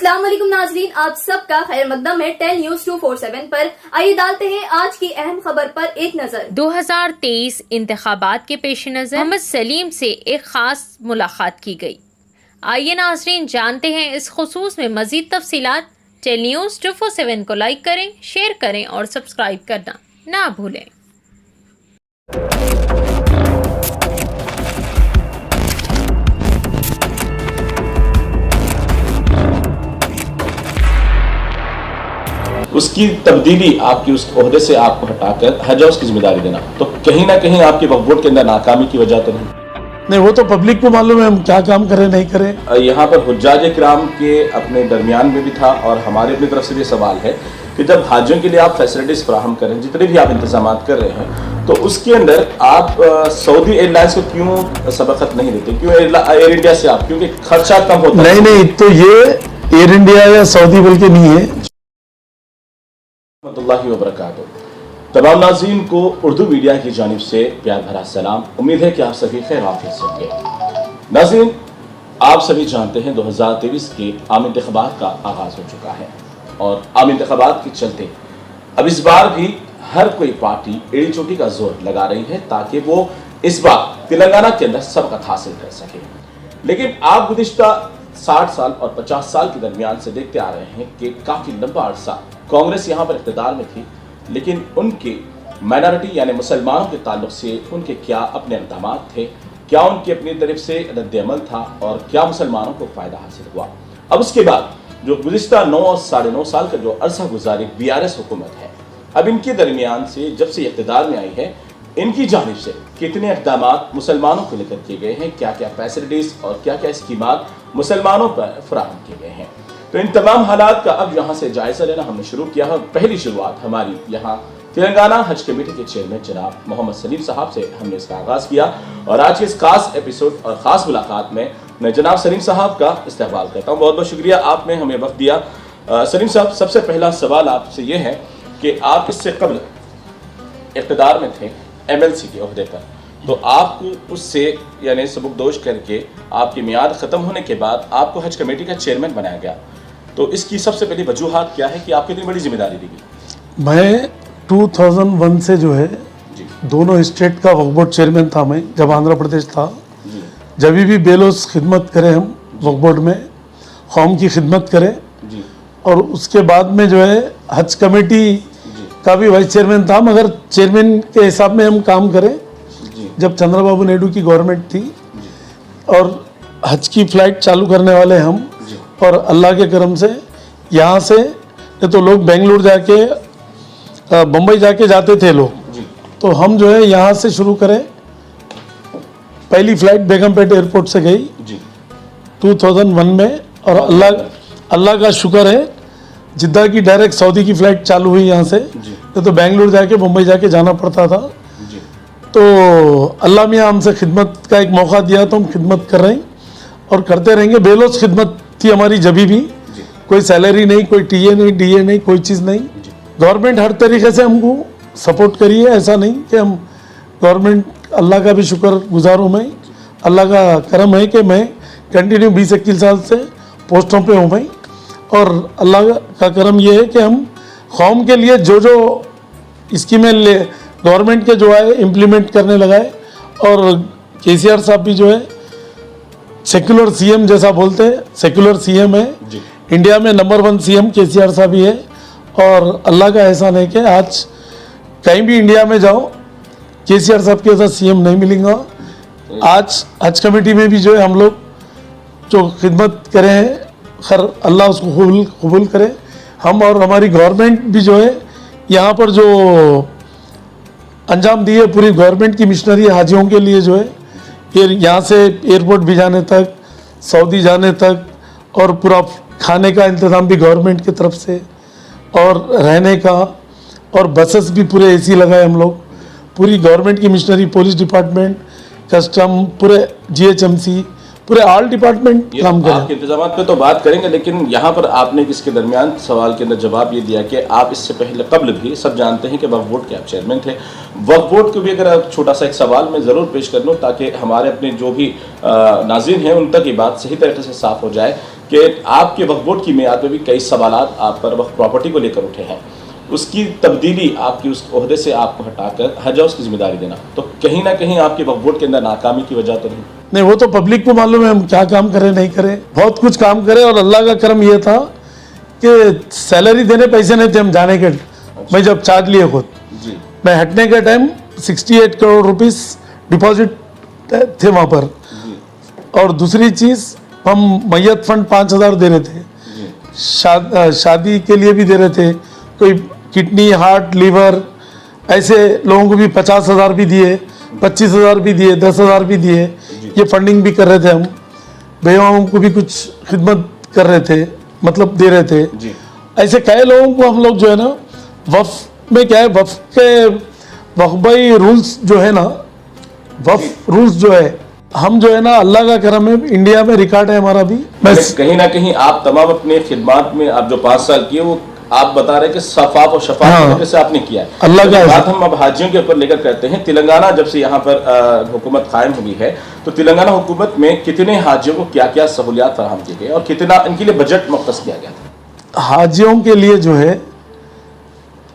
अस्सलाम वालेकुम नाजरीन, आप सबका खैर मकदम है 10 न्यूज 247 पर। आइए डालते हैं आज की अहम खबर पर एक नजर। 2023 इंतखाबात के पेश नजर मोहम्मद सलीम से एक खास मुलाकात की गई। आइए नाजरीन जानते हैं इस खुसूस में मजीद तफसीलात। 10 न्यूज 247 को लाइक करें, शेयर करें और सब्सक्राइब करना ना भूलें। उसकी तब्दीली आपकी उस ओहदे से आपको हटाकर हज हाउस की जिम्मेदारी देना, तो कहीं ना कहीं आपके वक्फ बोर्ड के अंदर नाकामी की वजह तो नहीं, वो तो पब्लिक को मालूम है हम क्या काम करें नहीं करें। यहाँ पर हुज्जाज इकराम के अपने दरमियान में भी था और हमारे अपनी तरफ से भी सवाल है कि जब हाजियों के लिए आप फैसिलिटीज फराहम करें, जितने भी आप इंतजाम कर रहे हैं, तो उसके अंदर आप सऊदी एयरलाइंस को क्यों सबकत नहीं देते? क्यों एयर इंडिया से आप, क्योंकि खर्चा कम होता है? नहीं, तो ये एयर इंडिया या सऊदी बोल के नहीं है। रहमतुल्लाहि व बरकातहू। तमाम नाज़रीन को उर्दू मीडिया की जानिब से प्यार भरा सलाम। उम्मीद है कि आप सभी खैर आफियत से होंगे। नाज़रीन, आप सभी जानते हैं 2023 के आम इंतखाबात का आगाज हो चुका है और आम इंतखाबात के चलते अब इस बार भी हर कोई पार्टी एड़ी चोटी का जोर लगा रही है ताकि वो इस बार तेलंगाना के अंदर सबकत हासिल कर सके। लेकिन आप गुज़िश्ता 60 साल और 50 साल के दरमियान से देखते आ रहे हैं कि काफी लंबा अरसा कांग्रेस यहाँ पर इख्तिदार में थी, लेकिन उनके माइनॉरिटी यानी मुसलमानों के ताल्लुक से उनके क्या अपने इक़दाम थे, क्या उनकी अपनी तरफ से रद्द-ए-अमल था और क्या मुसलमानों को फ़ायदा हासिल हुआ। अब उसके बाद जो गुज़िश्ता 9 और 9.5 साल का जो अरसा गुजारी BRS हुकूमत है, अब इनके दरमियान से जब से इख्तिदार में आई है, इनकी जानिब से कितने इक़दाम मुसलमानों को लेकर किए गए हैं, क्या क्या फैसिलिटीज़ और क्या क्या स्कीमात मुसलमानों पर फराहम किए गए हैं। तो इन तमाम हालात का अब यहाँ से जायजा लेना हमने शुरू किया है। पहली शुरुआत हमारी यहाँ तेलंगाना हज कमेटी के चेयरमैन जनाब मोहम्मद सलीम साहब से हमने इसका आगाज़ किया और आज के इस खास एपिसोड और ख़ास मुलाकात में मैं जनाब सलीम साहब का इस्तकबाल करता हूँ। बहुत बहुत शुक्रिया, आपने हमें वक्त दिया। सलीम साहब, सबसे पहला सवाल आपसे ये है कि आप इससे कबल इक़्तिदार में थे MLC के ओहदे पर, तो आपको उससे यानी सबकदोश करके आपकी मियाद ख़त्म होने के बाद आपको हज कमेटी का चेयरमैन बनाया गया, तो इसकी सबसे पहली वजूहात क्या है कि आपको इतनी बड़ी जिम्मेदारी दी गई? मैं 2001 से जो है दोनों स्टेट का वक्फ बोर्ड चेयरमैन था। मैं जब आंध्र प्रदेश था, जब भी बेलोस खिदमत करें हम वक्फ बोर्ड में, कौम की खिदमत करें, और उसके बाद में जो है हज कमेटी का भी वाइस चेयरमैन था, मगर चेयरमैन के हिसाब में हम काम करें जब चंद्रबाबू नायडू की गवर्नमेंट थी और हज की फ्लाइट चालू करने वाले हम, और अल्लाह के करम से यहाँ से तो लोग बेंगलुरु जाके बम्बई जाके जाते थे लोग, तो हम जो है यहाँ से शुरू करें। पहली फ्लाइट बेगमपेट एयरपोर्ट से गई 2001 में, और अल्लाह का शुक्र है जिद्दा की डायरेक्ट सऊदी की फ्लाइट चालू हुई यहाँ से, तो बेंगलुरु जाके बम्बई जाके जाना पड़ता था। तो अल्लाह मियाँ हमसे खिदमत का एक मौका दिया, तो हम खिदमत कर रहे हैं और करते रहेंगे। बेलोस खिदमत थी हमारी जभी भी, कोई सैलरी नहीं, कोई TA नहीं, DA नहीं, कोई चीज़ नहीं। गवर्नमेंट हर तरीके से हमको सपोर्ट करी है, ऐसा नहीं कि हम गवर्नमेंट, अल्लाह का भी शुक्र गुजार हूँ मैं, अल्लाह का करम है कि मैं कंटिन्यू 20-21 साल से पोस्टों पे हूँ मैं, और अल्लाह का करम ये है कि हम कौम के लिए जो जो स्कीमें गवर्नमेंट के जो है इम्प्लीमेंट करने लगाए, और KCR साहब भी जो है सेक्युलर CM जैसा बोलते हैं, सेक्युलर CM है इंडिया में, नंबर 1 CM KCR साहब ही है। और अल्लाह का एहसान है कि आज कहीं भी इंडिया में जाओ KCR साहब के साथ CM नहीं मिलेगा। आज हज कमेटी में भी जो है हम लोग जो खिदमत करें हैं, खैर अल्लाह उसको कबूल करे। हम और हमारी गवर्नमेंट भी जो है यहाँ पर जो अंजाम दिए, पूरी गवर्नमेंट की मिशनरी हाजियों के लिए जो है यहाँ से एयरपोर्ट भी जाने तक, सऊदी जाने तक, और पूरा खाने का इंतज़ाम भी गवर्नमेंट की तरफ से, और रहने का, और बसेस भी पूरे AC लगाए हम लोग, पूरी गवर्नमेंट की मिशनरी, पुलिस डिपार्टमेंट, कस्टम, पूरे GHMC, पूरे ऑल डिपार्टमेंट काम करें। आपके इंतजाम पे तो बात करेंगे, लेकिन यहाँ पर आपने इसके दरमियान सवाल के अंदर जवाब ये दिया कि आप इससे पहले कबल भी सब जानते हैं कि वक्फ बोर्ड के आप चेयरमैन थे। वक्फ बोर्ड को भी अगर आप छोटा सा एक सवाल मैं ज़रूर पेश कर लूँ ताकि हमारे अपने जो भी नाज़रीन हैं उन तक ये बात सही तरीके से साफ हो जाए कि आपके वक्फ बोर्ड की मियाद में भी कई सवालात आप पर वक्फ प्रॉपर्टी को लेकर उठे हैं, उसकी तब्दीली आपकी उस ओहदे से आपको हटाकर हज हाउस की जिम्मेदारी देना, तो कहीं ना कहीं आपके वक्फ बोर्ड के अंदर नाकामी की वजह तो नहीं, वो तो पब्लिक को मालूम है हम क्या काम करें नहीं करें, बहुत कुछ काम करें। और अल्लाह का करम ये था कि सैलरी देने पैसे नहीं थे हम जाने के, मैं जब चार्ज लिए खुद, जी मैं हटने के टाइम 68 करोड़ रुपीस डिपॉजिट थे वहाँ पर। और दूसरी चीज़ हम मैयत फंड 5,000 दे रहे थे, शादी के लिए भी दे रहे थे, कोई किडनी हार्ट लीवर ऐसे लोगों को भी 50,000 भी दिए, 25,000 भी दिए, 10,000 भी दिए, ये फंडिंग भी कर रहे थे हम। बेवाओं को भी कुछ खिदमत कर रहे थे, मतलब दे रहे थे। जी। ऐसे कई लोगों को हम लोग जो है ना, वक्फ में क्या है, वक्फई रूल्स जो है ना, वक्फ रूल्स जो है, हम जो है ना, अल्लाह का करम है, इंडिया में रिकॉर्ड है हमारा भी। मैं कहीं ना कहीं आप तमाम अपने खिदमात में आप जो 5 साल किए वो आप बता रहे हैं कि शफाफ और शफाफ तरीके से आपने किया है। अल्लाह का बात हम अब हाजियों के ऊपर लेकर करते हैं। तेलंगाना जब से यहाँ पर हुकूमत कायम हुई है, तो तेलंगाना हुकूमत में कितने हाजियों को क्या क्या सहूलियात फराहम की गई और कितना इनके लिए बजट मुख्तस किया गया था? हाजियों के लिए जो है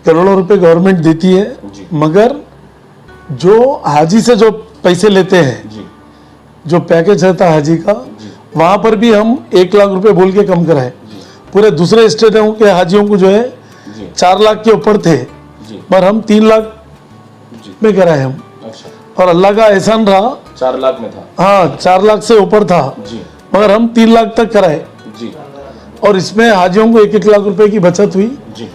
करोड़ों रुपए गवर्नमेंट देती है, मगर जो हाजी से जो पैसे लेते हैं, जी। जो पैकेज रहता है हाजी का, वहाँ पर भी हम 1 लाख रुपए बोल के कम कराए। पूरे दूसरे स्टेटों के हाजियों को जो है 4 लाख के ऊपर थे, पर हम 3 लाख में कराए हम। अच्छा। और अल्लाह का एहसान रहा, 4 लाख में था। हाँ 4 लाख से ऊपर था, जी। मगर हम 3 लाख तक कराए। जी। और इसमें हाजियों को 1-1 लाख रुपए की बचत हुई। जी।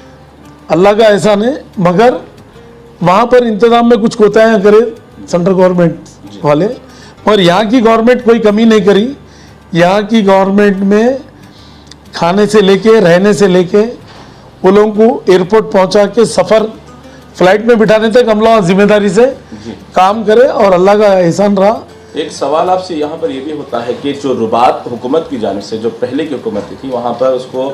अल्लाह का एहसान है। मगर वहाँ पर इंतजाम में कुछ कोताहियाँ करे सेंट्रल गवर्नमेंट वाले, और यहाँ की गवर्नमेंट कोई कमी नहीं करी। यहाँ की गवर्नमेंट में खाने से लेके रहने से लेके वो लोगों को एयरपोर्ट पहुँचा के सफ़र फ्लाइट में बिठाने तक हम लोग जिम्मेदारी से काम करे, और अल्लाह का एहसान रहा। एक सवाल आपसे यहाँ पर यह भी होता है कि जो रुबात हुकूमत की जानिब से जो पहले की हुकूमत थी वहाँ पर उसको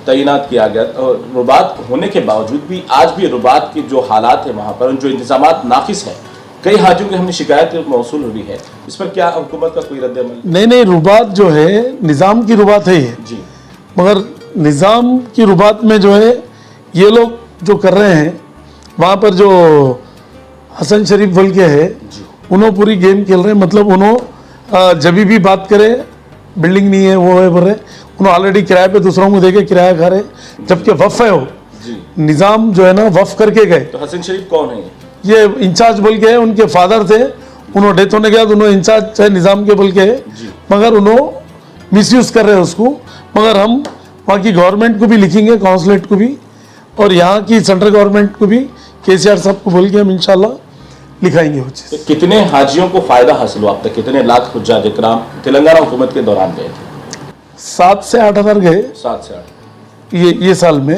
तैनात किया गया, और रुबात होने के बावजूद भी आज भी रुबात की जो हालात है वहाँ पर जो इंतजामात नाकिस है, कई हाजियों की हमने शिकायत मौसूल हुई है, इस पर क्या हुकूमत का कोई रद्द-ए-अमल? नहीं, रुबात जो है निज़ाम की रुबात है ये, जी। मगर निज़ाम की रुबात में जो है ये लोग जो कर रहे हैं, वहाँ पर जो हसन शरीफ बोल के है, उन्होंने पूरी गेम खेल रहे हैं। मतलब उन्होंने जब भी बात करे बिल्डिंग नहीं है वो है बोल रहे, उन्होंने ऑलरेडी किराए पे दूसरों को देके किराया खा रहे, जबकि वफ़ है वो निज़ाम जो है ना, वफ़ करके गए। तो हसन शरीफ कौन है ये इंचार्ज बोल के है, उनके फादर थे, उन्होंने डेथ होने के बाद उन्होंने इंचार्ज है निज़ाम के बोल के है, मगर उन्होंने मिसयूज़ कर रहे हैं उसको। मगर हम वहाँ की गवर्नमेंट को भी लिखेंगे, काउंसलेट को भी, और यहाँ की सेंट्रल गवर्नमेंट को भी, KCR साहब को बोल के हम इंशाल्लाह लिखाएंगे वो चीज़। तो कितने हाजियों को फ़ायदा हासिल हुआ अब तक? कितने लाख हुज्जाज इकराम तेलंगाना हुकूमत के दौरान गए थे? 7 से 8 हज़ार गए 7 से 8 ये साल में,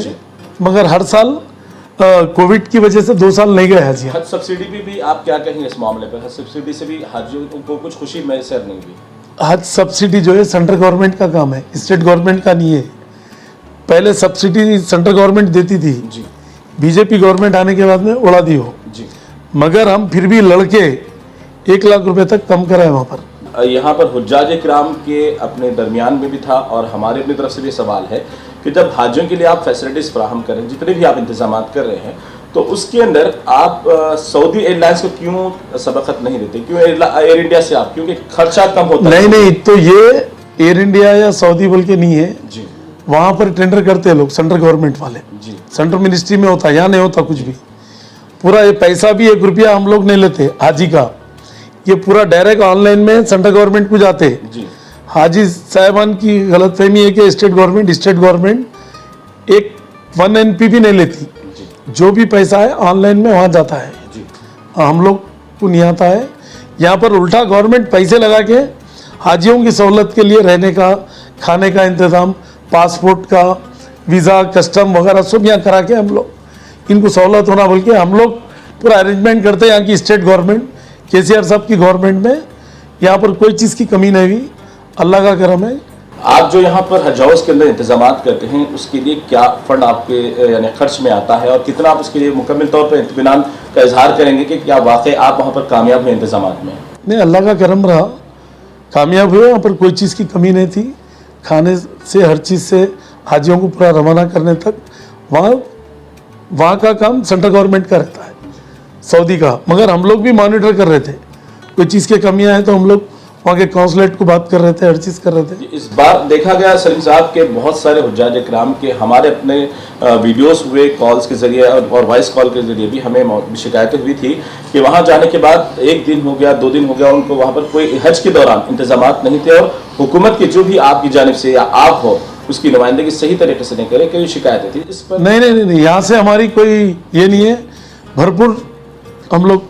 मगर हर साल कोविड की वजह से 2 साल नहीं गए हाजी। हज सब्सिडी भी आप क्या कहेंगे इस मामले पर? हज सब्सिडी से भी हाजियों को कुछ खुशी मैसर नहीं हुई? हज सब्सिडी जो है सेंट्रल गवर्नमेंट का काम है, स्टेट गवर्नमेंट का नहीं है। पहले सब्सिडी सेंट्रल गवर्नमेंट देती थी, बीजेपी गवर्नमेंट आने के बाद में उड़ा दी हो, मगर हम फिर भी लड़के 1 लाख रुपए तक कम कराए वहाँ पर। यहाँ पर हुज्जाज इकराम के अपने दरमियान में भी था, और हमारे अपनी तरफ से भी सवाल है कि जब हाजियों के लिए आप फैसिलिटीज़ फराहम करें, जितने भी आप इंतजाम कर रहे हैं, तो उसके अंदर आप सऊदी एयरलाइंस को क्यों सबकत नहीं देते? क्यों एयर इंडिया से आप, क्योंकि खर्चा कम होता है? नहीं, तो ये एयर इंडिया या सऊदी बोल के नहीं है जी। वहाँ पर टेंडर करते हैं लोग, सेंट्रल गवर्नमेंट वाले जी। सेंट्रल मिनिस्ट्री में होता है, यहाँ नहीं होता कुछ भी। पूरा ये पैसा भी 1 रुपया हम लोग नहीं लेते हाजी का, ये पूरा डायरेक्ट ऑनलाइन में सेंट्रल गवर्नमेंट को जाते हैं। जी। हाजी साहबान की गलतफहमी है कि स्टेट गवर्नमेंट एक 1 NP भी नहीं लेती, जो भी पैसा है ऑनलाइन में वहाँ जाता है, हम लोग को नहीं आता है। यहाँ पर उल्टा गवर्नमेंट पैसे लगा के हाजियों की सहूलत के लिए रहने का, खाने का इंतज़ाम, पासपोर्ट का, वीज़ा, कस्टम वगैरह सब यहाँ करा के हम लोग इनको सहूलत होना बोल के हम लोग पूरा अरेंजमेंट करते हैं। यहाँ की स्टेट गवर्नमेंट, KCR साहब की गवर्नमेंट में यहाँ पर कोई चीज़ की कमी नहीं हुई, अल्लाह का करम है। आप जो यहाँ पर हज हाउस के अंदर इंतजाम करते हैं, उसके लिए क्या फ़ंड आपके यानी खर्च में आता है, और कितना आप उसके लिए मुकम्मल तौर पर इत्मीनान का इजहार करेंगे कि क्या वाकई आप वहाँ पर कामयाब हुए इंतजाम में? नहीं, अल्लाह का करम रहा, कामयाब हुए। यहाँ पर कोई चीज़ की कमी नहीं थी, खाने से हर चीज़ से हाजियों को पूरा रवाना करने तक वहाँ का काम सेंट्रल गवर्नमेंट का रहता है, सऊदी का। मगर हम लोग भी मॉनिटर कर रहे थे, कोई चीज़ की कमियां हैं तो हम लोग वहाँ के कौंसलेट को बात कर रहे थे, हर चीज़ कर रहे थे। इस बार देखा गया सलीम साहब के बहुत सारे हुज्जाज इकराम के हमारे अपने वीडियोस हुए, कॉल्स के जरिए और वॉइस कॉल के जरिए भी हमें शिकायतें हुई थी कि वहाँ जाने के बाद 1 दिन हो गया, 2 दिन हो गया, उनको वहाँ पर कोई हज के दौरान इंतजामात नहीं थे और हुकूमत की जो भी आपकी जानिब से या आप हो उसकी नुमाइंदगी सही तरीके से नहीं करे, कई शिकायतें थी इस पर। नहीं, यहाँ से हमारी कोई ये नहीं है, भरपूर हम लोग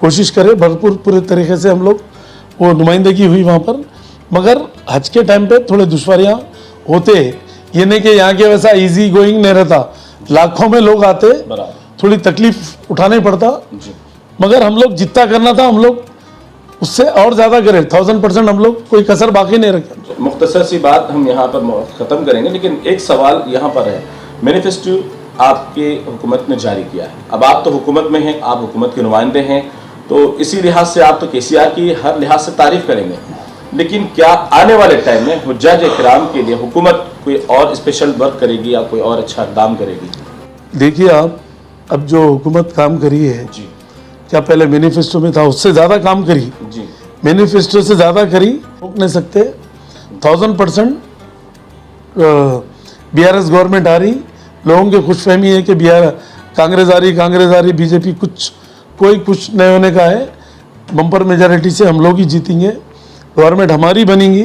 कोशिश करें, भरपूर पूरे तरीके से हम लोग वो नुमाइंदगी हुई वहाँ पर। मगर हज के टाइम पे थोड़े दुश्वारियाँ होते, ये नहीं कि यहाँ के वैसा इजी गोइंग नहीं रहता, लाखों में लोग आते, थोड़ी तकलीफ उठानी पड़ता। मगर हम लोग जितना करना था हम लोग उससे और ज़्यादा करें, 1000% हम लोग कोई कसर बाकी नहीं रखे। मुख्तसर सी बात हम यहाँ पर ख़त्म करेंगे, लेकिन एक सवाल यहाँ पर है, मैनिफेस्टो आपके हुकूमत ने जारी किया है, अब आप तो हुकूमत में हैं, आप हुकूमत के नुमाइंदे हैं, तो इसी लिहाज से आप तो केसीआर की हर लिहाज से तारीफ करेंगे, लेकिन क्या आने वाले टाइम में हुज्जाज इकराम के लिए हुकूमत कोई और स्पेशल वर्क करेगी या कोई और अच्छा इक़दाम करेगी? देखिए आप, अब जो हुकूमत काम करी है जी, क्या पहले मैनिफेस्टो में था उससे ज़्यादा काम करी जी, मैनिफेस्टो से ज़्यादा करी, रोक नहीं सकते। 1000% BRS गवर्नमेंट आ रही, लोगों की खुशफहमी है कि कांग्रेस आ रही, बीजेपी कोई कुछ नहीं होने का है, बम्पर मेजॉरिटी से हम लोग ही जीतेंगे, गवर्नमेंट हमारी बनेगी,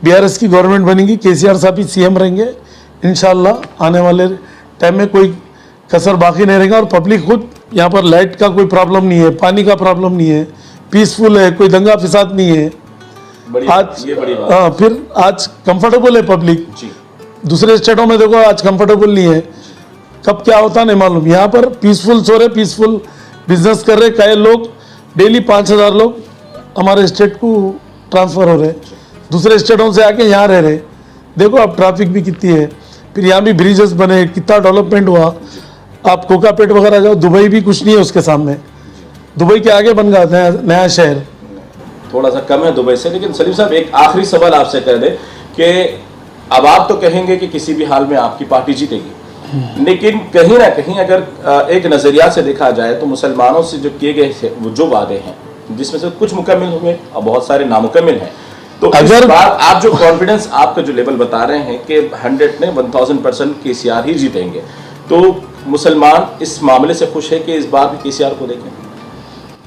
BRS की गवर्नमेंट बनेगी, केसीआर साहब ही CM रहेंगे इंशाल्लाह। आने वाले टाइम में कोई कसर बाकी नहीं रहेगा और पब्लिक खुद, यहाँ पर लाइट का कोई प्रॉब्लम नहीं है, पानी का प्रॉब्लम नहीं है, पीसफुल है, कोई दंगा फिसाद नहीं है। आज हाँ, फिर आज कंफर्टेबल है पब्लिक। दूसरे स्टेटों में देखो आज कंफर्टेबल नहीं है, कब क्या होता नहीं मालूम। यहाँ पर पीसफुल सो रहे, पीसफुल बिजनेस कर रहे, कई लोग डेली 5000 लोग हमारे स्टेट को ट्रांसफ़र हो रहे, दूसरे स्टेटों से आके यहाँ रह रहे। देखो अब ट्रैफिक भी कितनी है, फिर यहाँ भी ब्रिजेस बने, कितना डेवलपमेंट हुआ। आप कोकापेट वगैरह जाओ, दुबई भी कुछ नहीं है उसके सामने, दुबई के आगे बन गया नया शहर, थोड़ा सा कम है दुबई से। लेकिन सलीम साहब एक आखिरी सवाल आपसे कर दे कि अब आप तो कहेंगे कि किसी भी हाल में आपकी पार्टी जीतेगी, लेकिन कहीं ना कहीं अगर एक नजरिया से देखा जाए तो मुसलमानों से जो किए गए थे वो जो वादे हैं, जिसमें से कुछ मुकम्मल हुए और बहुत सारे नामुकम्मल हैं, तो अगर बात आप जो कॉन्फिडेंस आपका जो लेवल बता रहे हैं कि 1000% केसीआर ही जीतेंगे, तो मुसलमान इस मामले से खुश है कि इस बार भी केसीआर को देखें?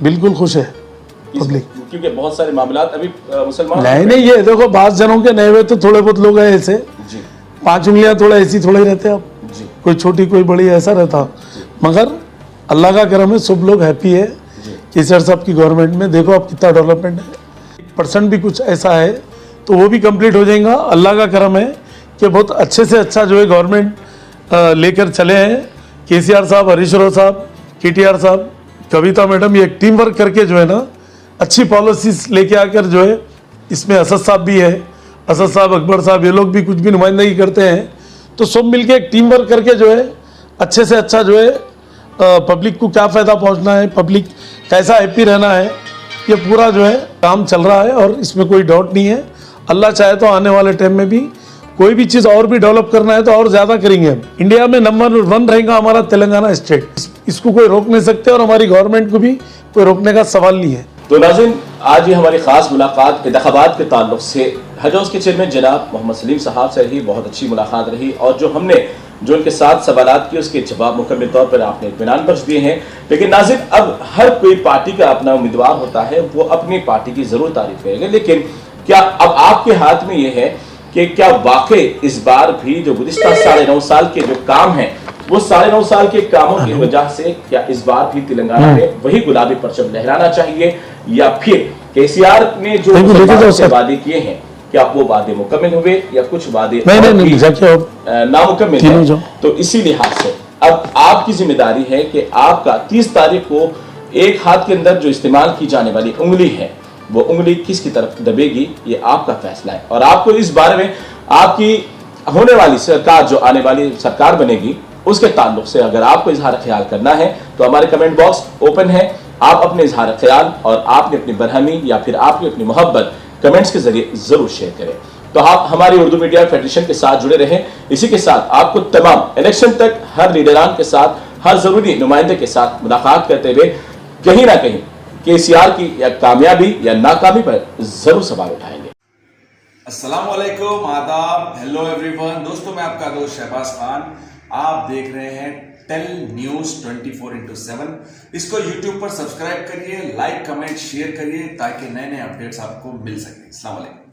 बिल्कुल खुश है पब्लिक, क्योंकि बहुत सारे मामला अभी मुसलमान नहीं, ये देखो 5 जनों के नहीं हुए तो थोड़े बहुत लोग हैं ऐसे, 5 उंगलियां थोड़ा ऐसी थोड़े ही रहते, अब कोई छोटी कोई बड़ी ऐसा रहता। मगर अल्लाह का करम है, सब लोग हैप्पी है केसीआर साहब की गवर्नमेंट में। देखो अब कितना डेवलपमेंट है, % भी कुछ ऐसा है तो वो भी कंप्लीट हो जाएगा। अल्लाह का करम है कि बहुत अच्छे से अच्छा जो है गवर्नमेंट लेकर चले हैं। केसीआर साहब, हरीश राव साहब, KTR साहब, कविता मैडम, ये टीम वर्क करके जो है ना अच्छी पॉलिसीज लेके आकर जो है, इसमें असद साहब भी है, असद साहब, अकबर साहब, ये लोग भी कुछ भी नुमाइंदगी करते हैं, तो सब मिलके एक टीम वर्क करके जो है अच्छे से अच्छा जो है पब्लिक को क्या फ़ायदा पहुंचना है, पब्लिक कैसा हैप्पी रहना है, ये पूरा जो है काम चल रहा है और इसमें कोई डाउट नहीं है। अल्लाह चाहे तो आने वाले टाइम में भी कोई भी चीज़ और भी डेवलप करना है तो और ज़्यादा करेंगे हम। इंडिया में नंबर 1 रहेगा हमारा तेलंगाना स्टेट, इसको कोई रोक नहीं सकते और हमारी गवर्नमेंट को भी कोई रोकने का सवाल नहीं है। तो नाज़रीन, आज ये हमारी खास मुलाकात इंतखाबात के ताल्लुक से हज हाउस के चेयरमैन जनाब मोहम्मद सलीम साहब से रही, बहुत अच्छी मुलाकात रही और जो हमने जो उनके साथ सवालात किए उसके जवाब मुकम्मल तौर पर आपने इत्मीनान बख्श दिए हैं। लेकिन नाज़रीन, अब हर कोई पार्टी का अपना उम्मीदवार होता है, वो अपनी पार्टी की ज़रूर तारीफ करेंगे, लेकिन क्या अब आपके हाथ में ये है कि क्या वाकई इस बार भी जो गुज़िश्ता 9.5 साल के जो काम हैं, वो 9.5 साल के कामों की वजह से क्या इस बार भी तेलंगाना में वही गुलाबी परचम लहराना चाहिए, या फिर केसीआर ने जो वादे किए हैं क्या वो वादे मुकम्मल हुए या कुछ वादे नामुकम्मल हैं? तो इसी लिहाज से अब आपकी जिम्मेदारी है कि आपका 30 तारीख को एक हाथ के अंदर जो इस्तेमाल की जाने वाली उंगली है, वो उंगली किसकी तरफ दबेगी, ये आपका फैसला है। और आपको इस बारे में आपकी होने वाली सरकार, जो आने वाली सरकार बनेगी, उसके ताल्लुक से अगर आपको इजहार ख्याल करना है तो हमारे कमेंट बॉक्स ओपन है। आप अपने इजहार ख्याल और आपने अपनी बरहमी या फिर आपकी अपनी मोहब्बत कमेंट्स के जरिए जरूर शेयर करें। तो आप हमारी उर्दू मीडिया फेडरेशन के साथ जुड़े रहें। इसी के साथ आपको तमाम इलेक्शन तक हर लीडरान के साथ, हर जरूरी नुमाइंदे के साथ मुलाकात करते हुए कहीं ना कहीं केसीआर की या कामयाबी या नाकामी पर जरूर सवाल उठाएंगे। अस्सलाम वालेकुम, आदाब, हेलो एवरीवन। दोस्तों, मैं आपका दोस्त शहबाज खान। आप देख रहे हैं टेल न्यूज 24/7। इसको यूट्यूब पर सब्सक्राइब करिए, लाइक, कमेंट, शेयर करिए ताकि नए नए अपडेट्स आपको मिल सके। अस्सलाम वालेकुम।